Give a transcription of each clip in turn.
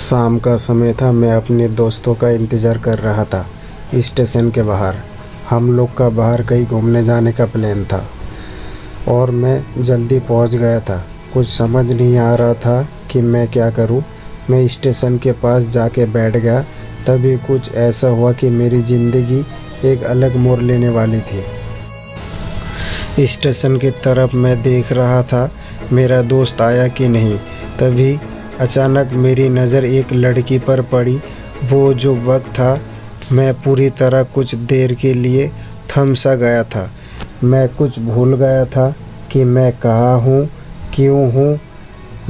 शाम का समय था। मैं अपने दोस्तों का इंतज़ार कर रहा था स्टेशन के बाहर। हम लोग का बाहर कहीं घूमने जाने का प्लान था और मैं जल्दी पहुंच गया था। कुछ समझ नहीं आ रहा था कि मैं क्या करूं। मैं स्टेशन के पास जाके बैठ गया। तभी कुछ ऐसा हुआ कि मेरी ज़िंदगी एक अलग मोड़ लेने वाली थी। स्टेशन की तरफ मैं देख रहा था मेरा दोस्त आया कि नहीं। तभी अचानक मेरी नज़र एक लड़की पर पड़ी। वो जो वक्त था, मैं पूरी तरह कुछ देर के लिए थम सा गया था। मैं कुछ भूल गया था कि मैं कहाँ हूँ, क्यों हूँ।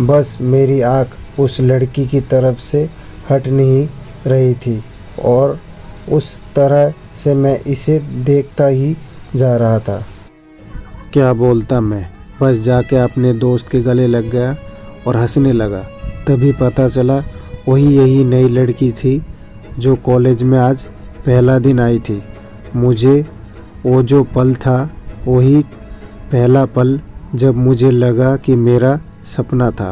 बस मेरी आँख उस लड़की की तरफ से हट नहीं रही थी और उस तरह से मैं इसे देखता ही जा रहा था। क्या बोलता मैं, बस जाके अपने दोस्त के गले लग गया और हंसने लगा। तभी पता चला यही नई लड़की थी जो कॉलेज में आज पहला दिन आई थी। मुझे वो जो पल था वही पहला पल जब मुझे लगा कि मेरा सपना था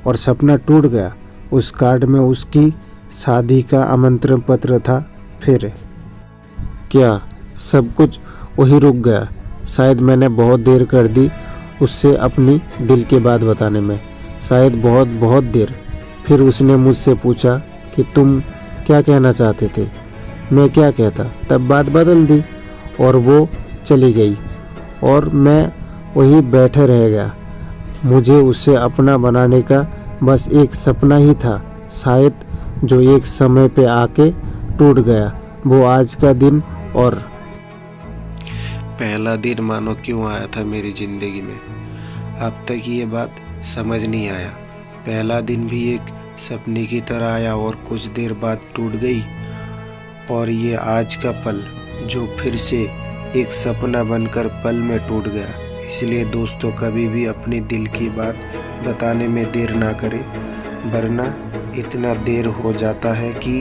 और सपना टूट गया। उस कार्ड में उसकी शादी का आमंत्रण पत्र था। फिर क्या सब कुछ वही रुक गया। शायद मैंने बहुत देर कर दी उससे अपनी दिल की बात बताने में, शायद बहुत बहुत देर। फिर उसने मुझसे पूछा कि तुम क्या कहना चाहते थे। मैं क्या कहता, तब बात बदल दी और वो चली गई और मैं वहीं बैठे रह गया। मुझे उसे अपना बनाने का बस एक सपना ही था, शायद जो एक समय पे आके टूट गया। वो आज का दिन और पहला दिन मानो क्यों आया था मेरी ज़िंदगी में। अब तक ये बात समझ नहीं आया। पहला दिन भी एक सपने की तरह आया और कुछ देर बाद टूट गई, और ये आज का पल जो फिर से एक सपना बनकर पल में टूट गया। इसलिए दोस्तों, कभी भी अपने दिल की बात बताने में देर ना करें, वरना इतना देर हो जाता है कि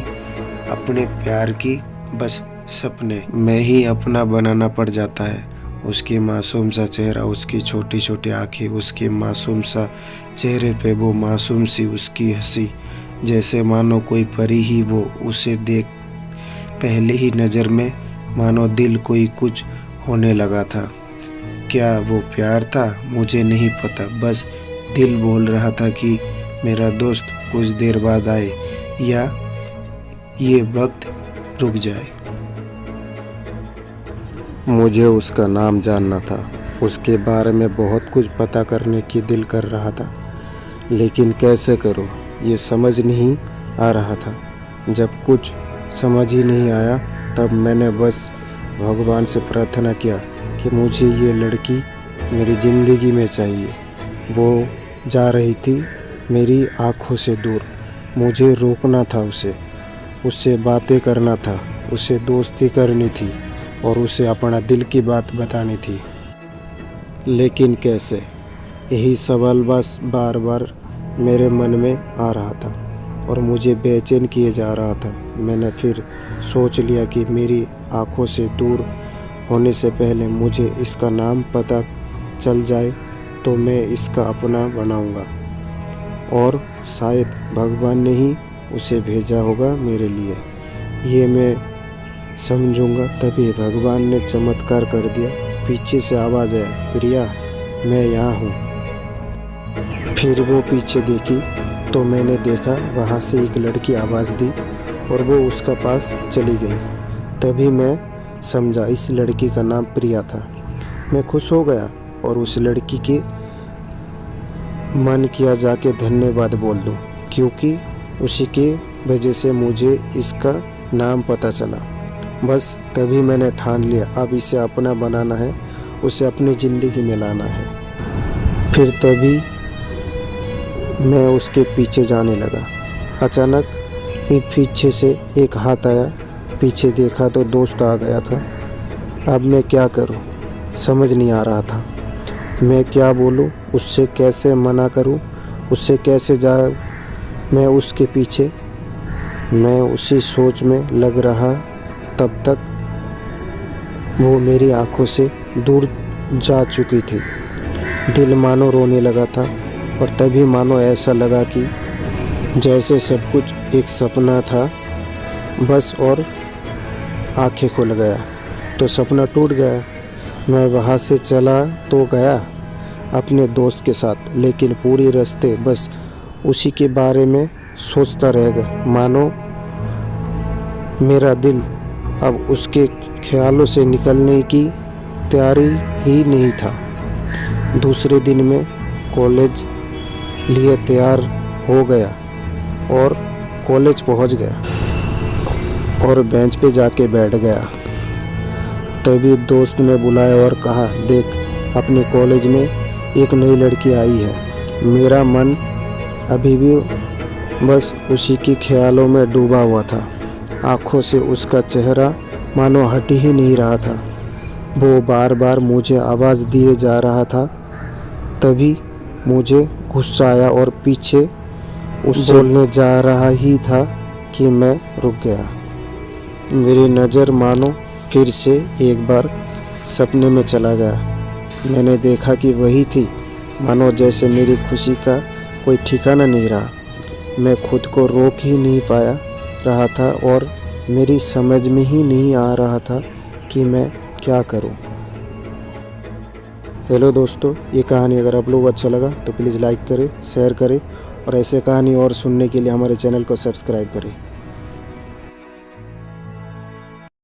अपने प्यार की बस सपने में ही अपना बनाना पड़ जाता है। उसकी मासूम सा चेहरा, उसकी छोटी छोटी आँखें, उसके मासूम सा चेहरे पे वो मासूम सी उसकी हंसी, जैसे मानो कोई परी ही वो उसे देख पहले ही नज़र में मानो दिल कोई कुछ होने लगा था। क्या वो प्यार था? मुझे नहीं पता। बस दिल बोल रहा था कि मेरा दोस्त कुछ देर बाद आए या ये वक्त रुक जाए। मुझे उसका नाम जानना था, उसके बारे में बहुत कुछ पता करने की दिल कर रहा था, लेकिन कैसे करूं ये समझ नहीं आ रहा था। जब कुछ समझ ही नहीं आया तब मैंने बस भगवान से प्रार्थना किया कि मुझे ये लड़की मेरी ज़िंदगी में चाहिए। वो जा रही थी मेरी आँखों से दूर। मुझे रोकना था उसे, उससे बातें करना था, उसे दोस्ती करनी थी और उसे अपना दिल की बात बतानी थी। लेकिन कैसे, यही सवाल बस बार बार मेरे मन में आ रहा था और मुझे बेचैन किए जा रहा था। मैंने फिर सोच लिया कि मेरी आँखों से दूर होने से पहले मुझे इसका नाम पता चल जाए तो मैं इसका अपना बनाऊंगा, और शायद भगवान ने ही उसे भेजा होगा मेरे लिए, ये मैं समझूंगा। तभी भगवान ने चमत्कार कर दिया। पीछे से आवाज़ आया, प्रिया मैं यहाँ हूँ। फिर वो पीछे देखी तो मैंने देखा वहाँ से एक लड़की आवाज़ दी और वो उसका पास चली गई। तभी मैं समझा इस लड़की का नाम प्रिया था। मैं खुश हो गया और उस लड़की के मन किया जाके धन्यवाद बोल दूँ, क्योंकि उसी के वजह से मुझे इसका नाम पता चला। बस तभी मैंने ठान लिया अब इसे अपना बनाना है, उसे अपनी ज़िंदगी में लाना है। फिर तभी मैं उसके पीछे जाने लगा। अचानक ही पीछे से एक हाथ आया। पीछे देखा तो दोस्त आ गया था। अब मैं क्या करूं समझ नहीं आ रहा था। मैं क्या बोलूं, उससे कैसे मना करूं, उससे कैसे जाऊं मैं उसके पीछे। मैं उसी सोच में लग रहा, तब तक वो मेरी आंखों से दूर जा चुकी थी। दिल मानो रोने लगा था और तभी मानो ऐसा लगा कि जैसे सब कुछ एक सपना था बस, और आंखें खुल गया तो सपना टूट गया। मैं वहाँ से चला तो गया अपने दोस्त के साथ, लेकिन पूरी रास्ते बस उसी के बारे में सोचता रह गया। मानो मेरा दिल अब उसके ख्यालों से निकलने की तैयारी ही नहीं था। दूसरे दिन में कॉलेज लिए तैयार हो गया और कॉलेज पहुंच गया और बेंच पे जाके बैठ गया। तभी दोस्त ने बुलाया और कहा, देख अपने कॉलेज में एक नई लड़की आई है। मेरा मन अभी भी बस उसी के ख्यालों में डूबा हुआ था। आँखों से उसका चेहरा मानो हट ही नहीं रहा था। वो बार बार मुझे आवाज़ दिए जा रहा था। तभी मुझे गुस्सा आया और पीछे उससे बोलने जा रहा ही था कि मैं रुक गया। मेरी नज़र मानो फिर से एक बार सपने में चला गया। मैंने देखा कि वही थी, मानो जैसे मेरी खुशी का कोई ठिकाना नहीं रहा। मैं खुद को रोक ही नहीं पाया रहा था और मेरी समझ में ही नहीं आ रहा था कि मैं क्या करूं। हेलो दोस्तों, ये कहानी अगर आप लोगों को अच्छा लगा तो प्लीज़ लाइक करें, शेयर करें और ऐसे कहानी और सुनने के लिए हमारे चैनल को सब्सक्राइब करें।